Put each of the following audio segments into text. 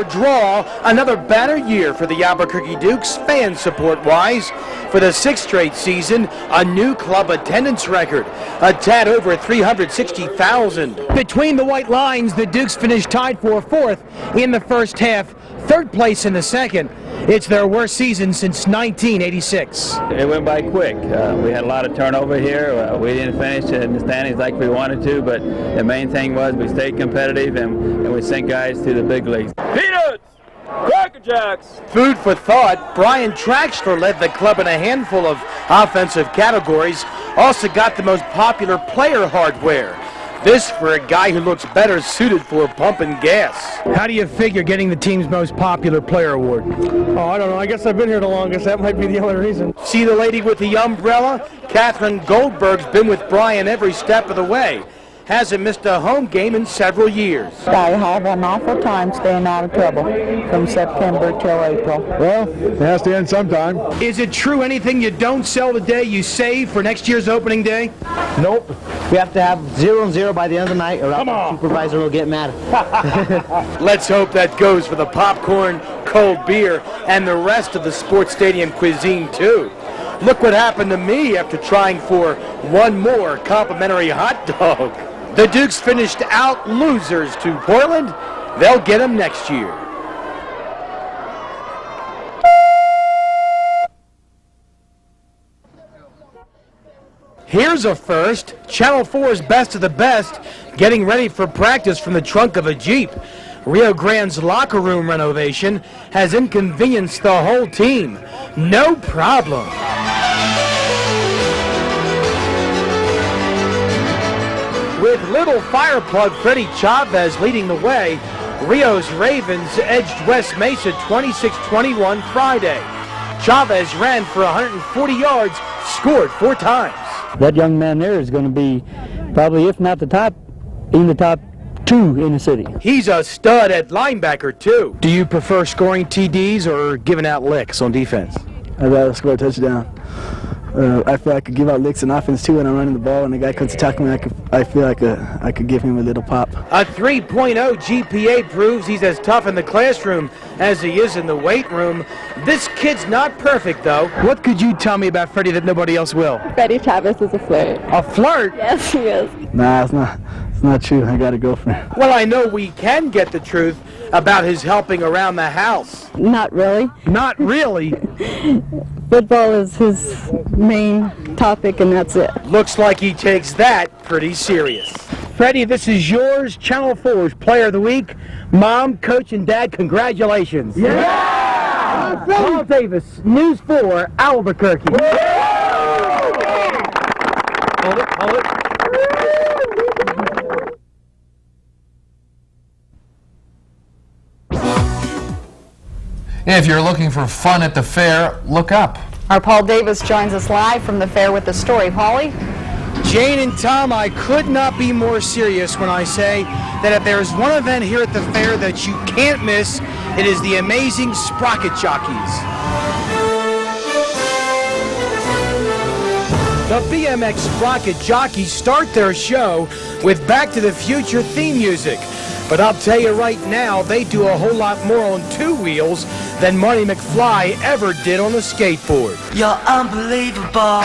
4 draw. Another banner year for the Albuquerque Dukes, fan support-wise. For the 6th straight season, a new club attendance record, a tad over 360,000. Between the white lines, the Dukes finished tied for 4th in the first half, 3rd place in the second. It's their worst season since 1986. It went by quick. We had a lot of turnover here. We didn't finish in the standings like we wanted to, but the main thing was we stayed competitive and we sent guys to the big leagues. Peanuts! Cracker Jacks! Food for thought, Brian Traxler led the club in a handful of offensive categories, also got the most popular player hardware. This for a guy who looks better suited for pumping gas. How do you figure getting the team's most popular player award? Oh, I don't know. I guess I've been here the longest. That might be the only reason. See the lady with the umbrella? Catherine Goldberg's been with Brian every step of the way. Hasn't missed a home game in several years. I have an awful time staying out of trouble from September till April. Well, it has to end sometime. Is it true anything you don't sell today you save for next year's opening day? Nope. We have to have 0-0 by the end of the night or else the supervisor will get mad. Let's hope that goes for the popcorn, cold beer, and the rest of the sports stadium cuisine too. Look what happened to me after trying for one more complimentary hot dog. The Dukes finished out losers to Portland. They'll get them next year. Here's a first. Channel 4's Best of the Best getting ready for practice from the trunk of a Jeep. Rio Grande's locker room renovation has inconvenienced the whole team. No problem. With little fireplug Freddie Chavez leading the way, Rio's Ravens edged West Mesa 26-21 Friday. Chavez ran for 140 yards, scored 4 times. That young man there is going to be probably, if not the top, in the top 2 in the city. He's a stud at linebacker, too. Do you prefer scoring TDs or giving out licks on defense? I'd rather score a touchdown. I feel I could give out licks in offense too when I'm running the ball and the guy comes to tackle me. I feel like I could give him a little pop. A 3.0 GPA proves he's as tough in the classroom as he is in the weight room. This kid's not perfect though. What could you tell me about Freddie that nobody else will? Freddie Chavez is a flirt. A flirt? Yes, he is. Nah, it's not true. I got a girlfriend. Well, I know we can get the truth about his helping around the house. Not really. Not really? Football is his main topic, and that's it. Looks like he takes that pretty serious. Freddie, this is yours, Channel 4's Player of the Week. Mom, Coach, and Dad, congratulations. Yeah! Paul Davis, News 4, Albuquerque. Hold it. If you're looking for fun at the fair, look up. Our Paul Davis joins us live from the fair with the story. Paulie? Jane and Tom, I could not be more serious when I say that if there's one event here at the fair that you can't miss, it is the amazing Sprocket Jockeys. The BMX Sprocket Jockeys start their show with Back to the Future theme music. But I'll tell you right now, they do a whole lot more on 2 wheels than Marty McFly ever did on a skateboard. You're unbelievable.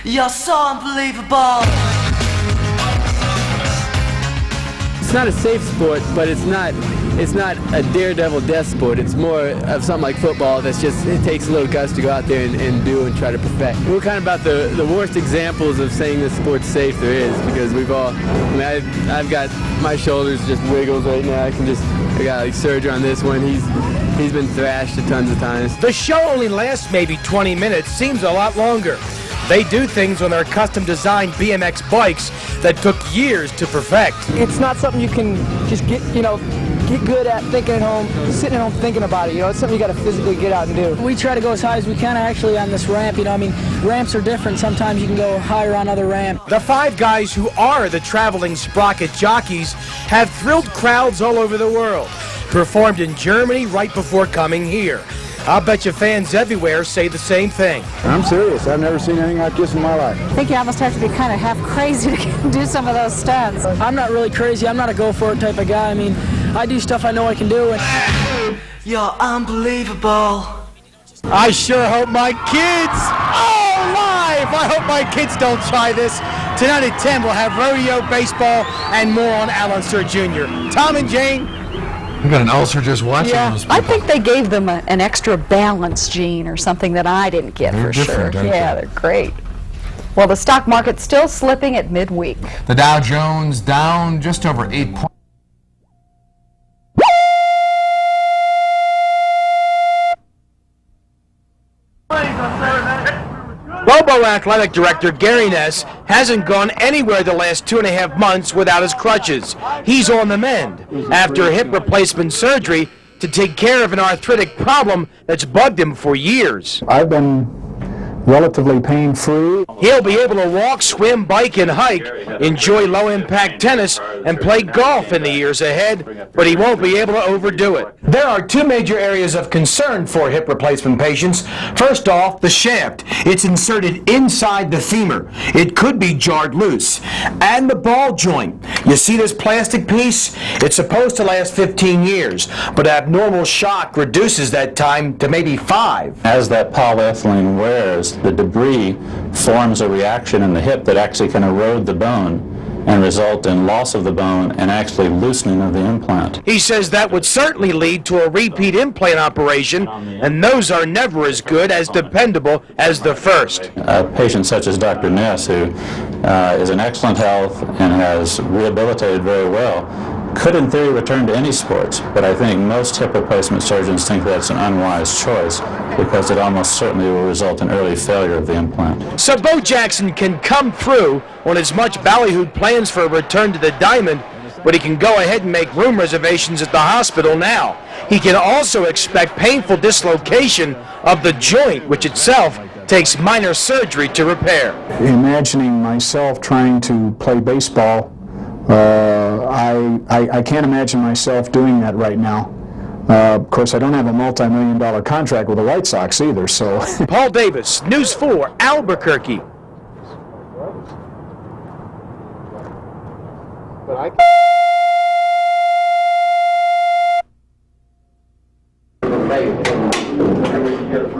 You're so unbelievable. It's not a safe sport, but it's not a daredevil death sport. It's more of something like football that's just, it takes a little guts to go out there and do and try to perfect. We're kind of about the worst examples of saying this sport's safe there is, because I've got my shoulders just wiggles right now. I got like surgery on this one. He's been thrashed tons of times. The show only lasts maybe 20 minutes, seems a lot longer. They do things on their custom-designed BMX bikes that took years to perfect. It's not something you can just get good at thinking at home, sitting at home thinking about it. It's something you got to physically get out and do. We try to go as high as we can actually on this ramp. Ramps are different. Sometimes you can go higher on other ramps. The 5 guys who are the traveling Sprocket Jockeys have thrilled crowds all over the world. Performed in Germany right before coming here. I'll bet you fans everywhere say the same thing. I'm serious. I've never seen anything like this in my life. I think you almost have to be kind of half crazy to do some of those stunts. I'm not really crazy. I'm not a go-for-it type of guy. I mean, I do stuff I know I can do. You're unbelievable. I sure hope my kids, live! I hope my kids don't try this. Tonight at 10, we'll have rodeo, baseball, and more on Alan Sir Jr. Tom and Jane. You got an ulcer just watching those people. I think they gave them an extra balance gene or something that I didn't get They're for sure. different, aren't Yeah, they're great. Well, the stock market's still slipping at midweek. The Dow Jones down just over 8 points. Bobo Athletic Director Gary Ness hasn't gone anywhere the last 2.5 months without his crutches. He's on the mend after hip replacement surgery to take care of an arthritic problem that's bugged him for years. I've been relatively pain-free. He'll be able to walk, swim, bike, and hike, enjoy low-impact tennis, and play golf in the years ahead, but he won't be able to overdo it. There are two major areas of concern for hip replacement patients. First off, the shaft. It's inserted inside the femur. It could be jarred loose. And the ball joint. You see this plastic piece? It's supposed to last 15 years, but abnormal shock reduces that time to maybe 5. As that polyethylene wears, the debris forms a reaction in the hip that actually can erode the bone and result in loss of the bone and actually loosening of the implant. He says that would certainly lead to a repeat implant operation, and those are never as good as dependable as the first. A patient such as Dr. Ness, who is in excellent health and has rehabilitated very well, could in theory return to any sports, but I think most hip replacement surgeons think that's an unwise choice because it almost certainly will result in early failure of the implant. So Bo Jackson can come through on his much ballyhooed plans for a return to the diamond, but he can go ahead and make room reservations at the hospital now. He can also expect painful dislocation of the joint, which itself takes minor surgery to repair. Imagining myself trying to play baseball, I can't imagine myself doing that right now. Of course, I don't have a multi-million-dollar contract with the White Sox either, so... Paul Davis, News 4, Albuquerque.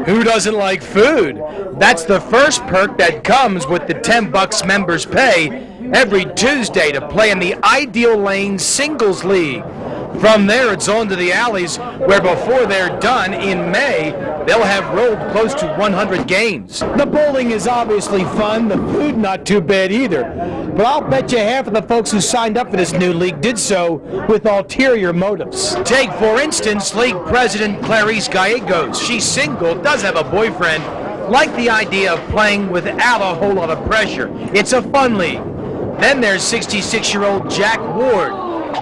Who doesn't like food? That's the first perk that comes with the $10 members pay every Tuesday to play in the Ideal Lane Singles League. From there, it's on to the alleys, where before they're done in May, they'll have rolled close to 100 games. The bowling is obviously fun, the food not too bad either. But I'll bet you half of the folks who signed up for this new league did so with ulterior motives. Take, for instance, league president Clarice Gallegos. She's single, does have a boyfriend, like the idea of playing without a whole lot of pressure. It's a fun league. Then there's 66-year-old Jack Ward,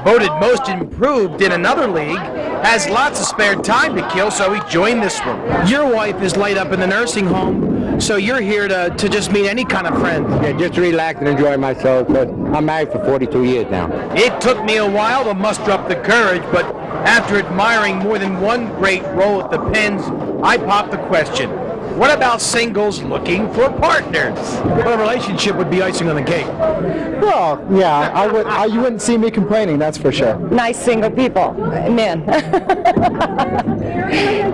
voted most improved in another league, has lots of spare time to kill, so he joined this one. Your wife is laid up in the nursing home, so you're here to just meet any kind of friend. Yeah, just relax and enjoy myself, but I'm married for 42 years now. It took me a while to muster up the courage, but after admiring more than one great role at the Pens, I popped the question. What about singles looking for partners? Well, a relationship would be icing on the cake. Well, yeah, you wouldn't see me complaining, that's for sure. Nice single people, men.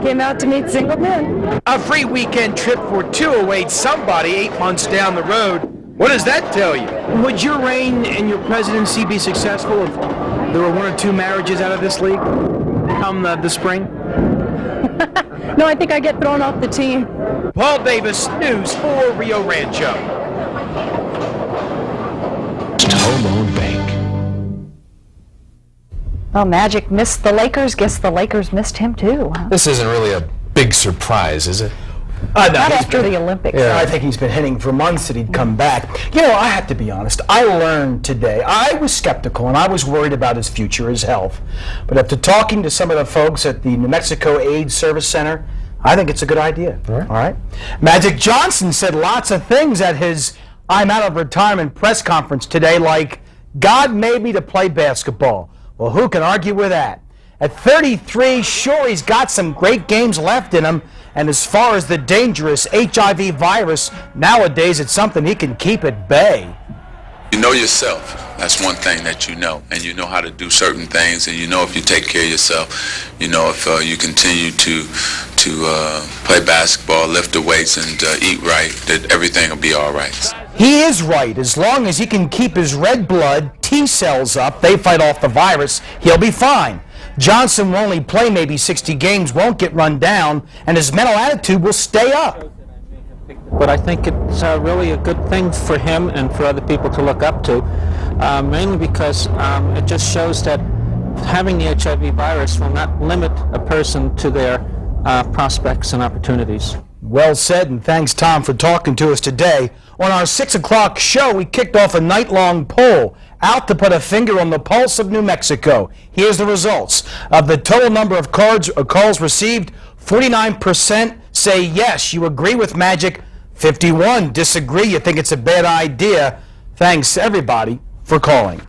Came out to meet single men. A free weekend trip for two awaits somebody 8 months down the road. What does that tell you? Would your reign and your presidency be successful if there were 1 or 2 marriages out of this league come the spring? No, I think I get thrown off the team. Paul Davis, News 4, Rio Rancho. Home Loan Bank. Well, Magic missed the Lakers. Guess the Lakers missed him too. This isn't really a big surprise, is it? Not after the Olympics. Yeah, I think he's been hitting for months that he'd come back. You know, I have to be honest. I learned today. I was skeptical and I was worried about his future, his health. But after talking to some of the folks at the New Mexico AIDS Service Center, I think it's a good idea. All right. Magic Johnson said lots of things at his I'm out of retirement press conference today, like, God made me to play basketball. Well, who can argue with that? At 33, sure, he's got some great games left in him, and as far as the dangerous HIV virus, nowadays it's something he can keep at bay. You know yourself. That's one thing that you know, and you know how to do certain things, and you know if you take care of yourself, you know if you continue to play basketball, lift the weights, and eat right, that everything will be all right. He is right. As long as he can keep his red blood T cells up, they fight off the virus, he'll be fine. Johnson will only play maybe 60 games, won't get run down, and his mental attitude will stay up. But I think it's really a good thing for him and for other people to look up to, mainly because it just shows that having the HIV virus will not limit a person to their prospects and opportunities. Well said, and thanks, Tom, for talking to us today. On our 6 o'clock show, we kicked off a night-long poll out to put a finger on the pulse of New Mexico. Here's the results. Of the total number of calls received, 49% say yes, you agree with Magic. 51 disagree, you think it's a bad idea. Thanks, everybody, for calling.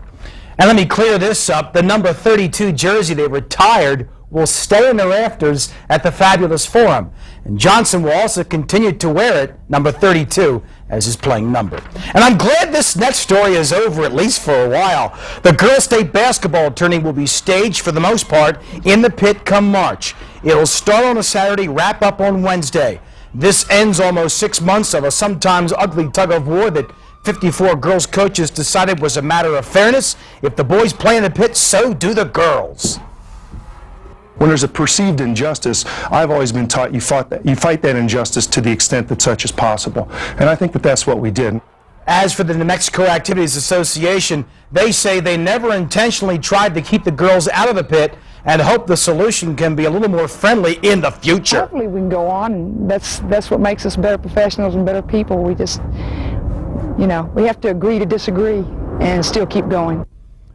And let me clear this up. The number 32 jersey they retired will stay in the rafters at the Fabulous Forum. And Johnson will also continue to wear it, number 32, as his playing number. And I'm glad this next story is over, at least for a while. The girls' state basketball tourney will be staged, for the most part, in the pit come March. It'll start on a Saturday, wrap up on Wednesday. This ends almost 6 months of a sometimes ugly tug-of-war that 54 girls coaches decided was a matter of fairness. If the boys play in the pit, so do the girls. When there's a perceived injustice, I've always been taught you fight that injustice to the extent that such is possible. And I think that that's what we did. As for the New Mexico Activities Association, they say they never intentionally tried to keep the girls out of the pit and hope the solution can be a little more friendly in the future. Hopefully we can go on, and that's what makes us better professionals and better people. We just, you know, we have to agree to disagree and still keep going.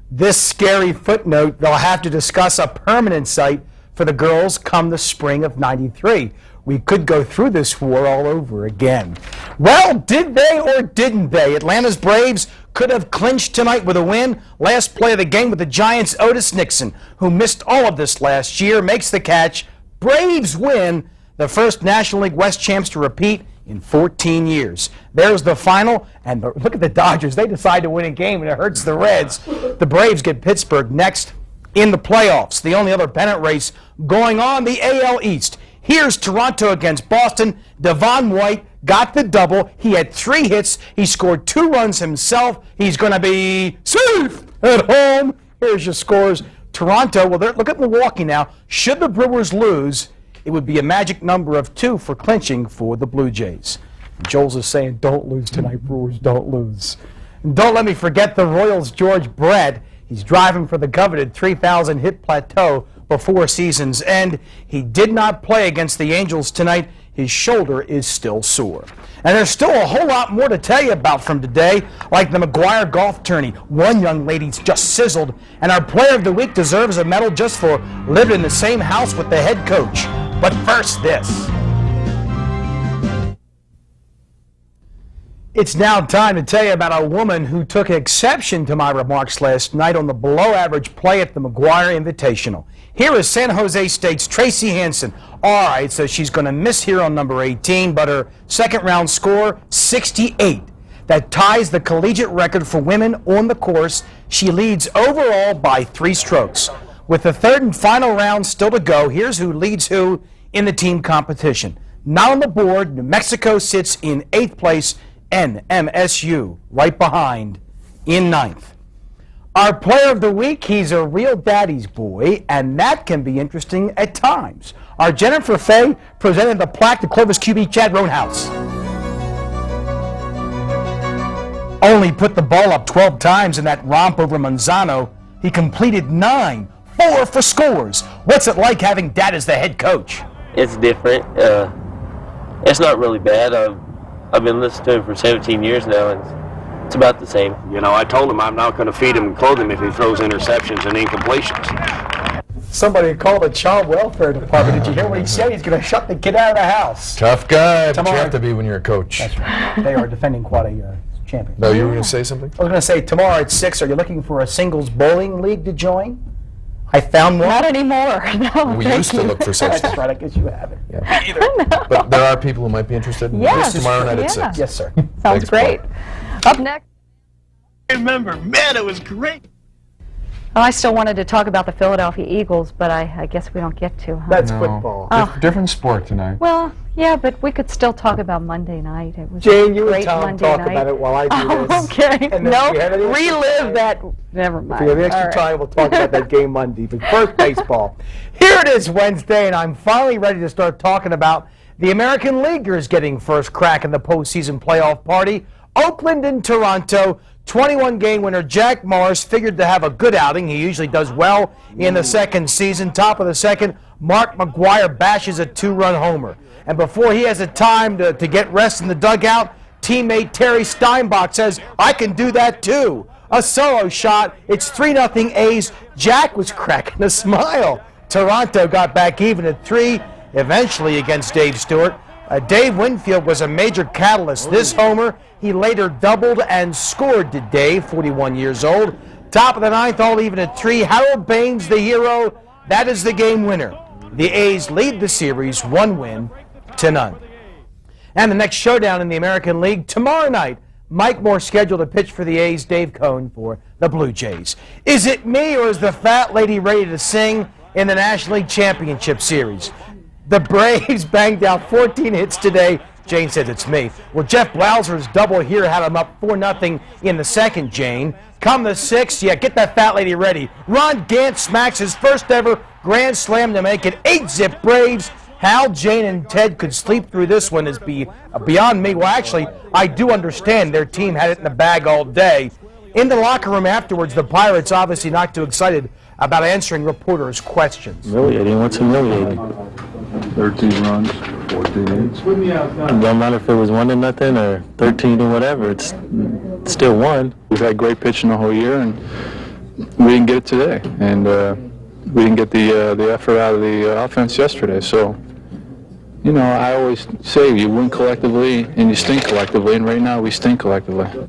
This scary footnote, they'll have to discuss a permanent site for the girls come the spring of '93. We could go through this war all over again. Well, did they or didn't they? Atlanta's Braves could have clinched tonight with a win. Last play of the game with the Giants' Otis Nixon, who missed all of this last year, makes the catch. Braves win, the first National League West champs to repeat in 14 years. There's the final, and look at the Dodgers. They decide to win a game, and it hurts the Reds. The Braves get Pittsburgh next in the playoffs. The only other pennant race going on, the AL East. Here's Toronto against Boston. Devon White got the double. He had 3 hits. He scored 2 runs himself. He's going to be safe at home. Here's your scores. Toronto, well, look at Milwaukee now. Should the Brewers lose, it would be a magic number of 2 for clinching for the Blue Jays. And Joel's is saying, don't lose tonight, Brewers, don't lose. And don't let me forget the Royals' George Brett. He's driving for the coveted 3,000 hit plateau before season's end. He did not play against the Angels tonight. His shoulder is still sore. And there's still a whole lot more to tell you about from today, like the McGuire Golf Tourney. One young lady's just sizzled, and our Player of the Week deserves a medal just for living in the same house with the head coach. But first, this. It's now time to tell you about a woman who took exception to my remarks last night on the below-average play at the McGuire Invitational. Here is San Jose State's Tracy Hansen. All right, so she's going to miss here on number 18, but her second-round score, 68. That ties the collegiate record for women on the course. She leads overall by 3 strokes. With the third and final round still to go, here's who leads who in the team competition. Not on the board, New Mexico sits in 8th place, NMSU right behind in 9th. Our Player of the Week, he's a real daddy's boy, and that can be interesting at times. Our Jennifer Fay presented the plaque to Clovis QB Chad Roanhouse. Only put the ball up 12 times in that romp over Manzano. He completed 9, 4 for scores. What's it like having Dad as the head coach? It's different. It's not really bad. I've been listening to him for 17 years now, and it's about the same. You know, I told him I'm not going to feed him and clothe him if he throws interceptions and incompletions. Somebody called the child welfare department. Did you hear what he said? He's going to shut the kid out of the house. Tough guy, but you have to be when you're a coach. That's right. They are defending quad a champion. No, you were going to say something? I was going to say, tomorrow at 6, are you looking for a singles bowling league to join? I found one. Not anymore. No, We thank used to you. look for such That's things. right. I guess you haven't. But there are people who might be interested in Yes, this tomorrow night at yeah. 6. Yes, sir. Sounds Thanks, Paul. great. Up next. Remember, man, it was great. Well, I still wanted to talk about the Philadelphia Eagles, but I guess we don't get to. Huh? That's football. Different sport tonight. Well, yeah, but we could still talk about Monday night. It was Jane, a you and great Tom Monday talk night. about it while I do this. Okay. And then No, if we have any extra relive time- that. Never If mind. we have extra All right. time, we'll talk about that game Monday. But first, baseball. Here it is Wednesday, and I'm finally ready to start talking about the American Leaguers getting first crack in the postseason playoff party. Oakland and Toronto. 21-game winner Jack Morris figured to have a good outing. He usually does well in the second season. Top of the second, Mark McGwire bashes a 2-run homer. And before he has a time to get rest in the dugout, teammate Terry Steinbach says, I can do that too. A solo shot. It's 3-0 A's. Jack was cracking a smile. Toronto got back even at 3, eventually against Dave Stewart. Dave Winfield was a major catalyst. This homer, he later doubled and scored to Dave, 41 years old. Top of the ninth, all even at 3. Harold Baines, the hero. That is the game winner. The A's lead the series 1-0. And the next showdown in the American League tomorrow night. Mike Moore scheduled to pitch for the A's, Dave Cohn for the Blue Jays. Is it me or is the fat lady ready to sing in the National League Championship Series? The Braves banged out 14 hits today. Jane says it's me. Well, Jeff Blauser's double here had him up 4-0 in the second, Jane. Come the sixth, yeah, get that fat lady ready. Ron Gant smacks his first ever grand slam to make it 8-zip Braves. How Jane and Ted could sleep through this one is beyond me. Well, actually, I do understand their team had it in the bag all day. In the locker room afterwards, the Pirates obviously not too excited about answering reporters' questions. Humiliating? What's humiliating? 13 runs, 14 hits. It don't matter if it was 1-0 or 13 or whatever. It's still one. We've had great pitching the whole year, and we didn't get it today. And we didn't get the effort out of the offense yesterday. So, you know, I always say you win collectively and you stink collectively, and right now we stink collectively.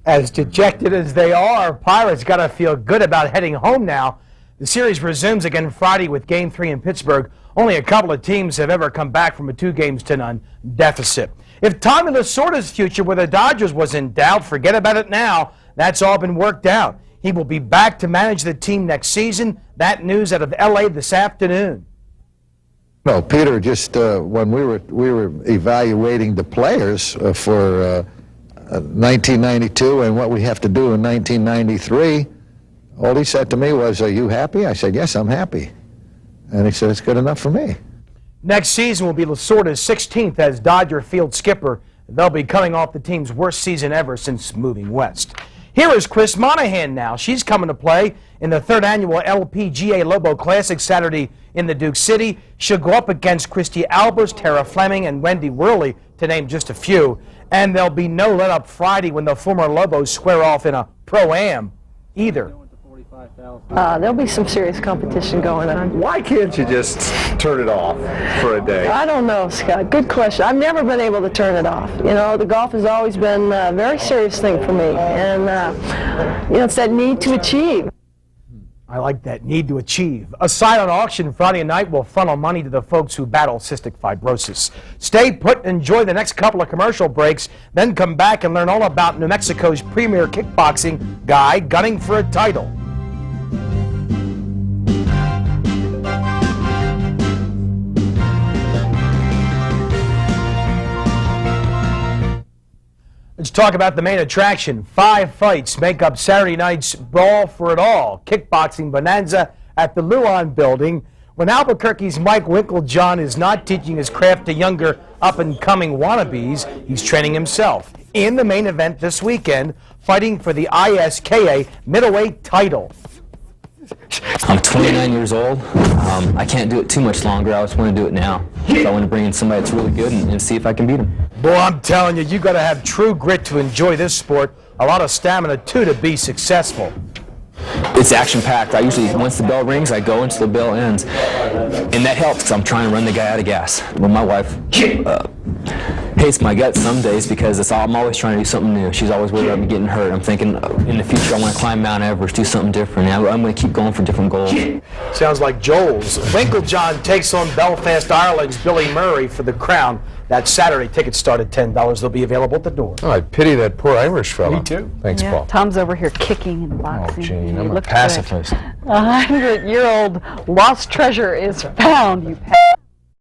As dejected as they are, Pirates got to feel good about heading home now. The series resumes again Friday with Game 3 in Pittsburgh. Only a couple of teams have ever come back from a 2-0 deficit. If Tommy Lasorda's future with the Dodgers was in doubt, forget about it now. That's all been worked out. He will be back to manage the team next season. That news out of L.A. this afternoon. No, Peter, just when we were evaluating the players for 1992 and what we have to do in 1993, all he said to me was, "Are you happy?" I said, "Yes, I'm happy." And he said, "It's good enough for me." Next season will be Lasorda's 16th as Dodger field skipper. They'll be coming off the team's worst season ever since moving west. Here is Chris Monahan now. She's coming to play in the 3rd annual LPGA Lobo Classic Saturday in the Duke City. She'll go up against Christy Albers, Tara Fleming, and Wendy Worley, to name just a few. And there'll be no let-up Friday when the former Lobos square off in a Pro-Am either. There'll be some serious competition going on. Why can't you just turn it off for a day? I don't know, Scott. Good question. I've never been able to turn it off. You know, the golf has always been a very serious thing for me. And, you know, it's that need to achieve. I like that, need to achieve. A silent auction Friday night will funnel money to the folks who battle cystic fibrosis. Stay put and enjoy the next couple of commercial breaks, then come back and learn all about New Mexico's premier kickboxing guy gunning for a title. Let's talk about the main attraction. 5 fights make up Saturday night's Brawl for It All, kickboxing bonanza at the Luan Building. When Albuquerque's Mike Winklejohn is not teaching his craft to younger up-and-coming wannabes, he's training himself. In the main event this weekend, fighting for the ISKA middleweight title. I'm 29 years old. I can't do it too much longer. I just want to do it now. So I want to bring in somebody that's really good and see if I can beat him. Boy, I'm telling you, you got to have true grit to enjoy this sport. A lot of stamina, too, to be successful. It's action-packed. I usually, once the bell rings, I go until the bell ends. And that helps because I'm trying to run the guy out of gas. When my wife hates my guts some days because I'm always trying to do something new. She's always worried about me getting hurt. I'm thinking in the future I want to climb Mount Everest, do something different. I'm going to keep going for different goals. Sounds like Joel's. Winklejohn takes on Belfast, Ireland's Billy Murray for the crown. That Saturday, tickets start at $10. They'll be available at the door. Oh, I pity that poor Irish fella. Me too. Thanks, Yeah, Paul. Tom's over here kicking and boxing. Oh, Gene, He I'm a looks pacifist. good. 100-year-old lost treasure is found, you